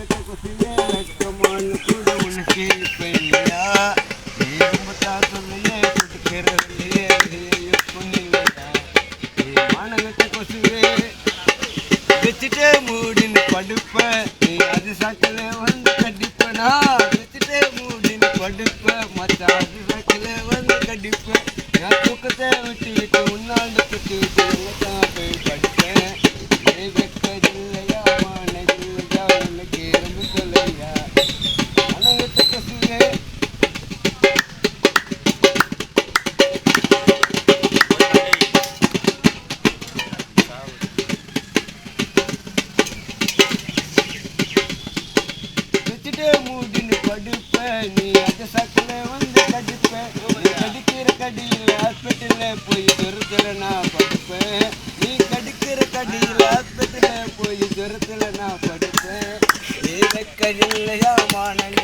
மானங்கட்ட கொசுவே வெக்கமான கூட உனக்கு இப்ப இல்லையா? நீ ரொம்ப சொல்லையே கொடுக்கிறவில்லையே பொண்ணில்லையா? நீ மானங்கட்ட கொசுவே வச்சுட்டே மூடின்னு படுப்ப, நீ அது சாக்கில வந்து கடிப்பனா? வச்சுட்டே மூடின்னு படுப்ப, மற்ற அது சாக்கில வந்து கடிப்ப. நான் தூக்கத்தை விட்டு விட்டு உன்னாண்ட சுட்டு விட்டு எங்கத்தான் போய் படிப்பேன். நீ வெட்டதில்லையா மானதில்லையா உனக்கு ரொம்ப சொல்லையா? மானங்கட்ட கொசுவே மூடின்னு படுப்ப, நீ அந்த சாக்கில வந்து கடிப்ப. நீ கடிக்கிற கடியில் ஹாஸ்பிட்டல்ல போய் ஜொரத்துல நான் படுப்பேன். நீ கடிக்கிற கடியில் ஹாஸ்பிட்டல்ல போய் ஜொரத்துல நான் படுப்பேன். நீ வெக்கதில்லையா மானங்க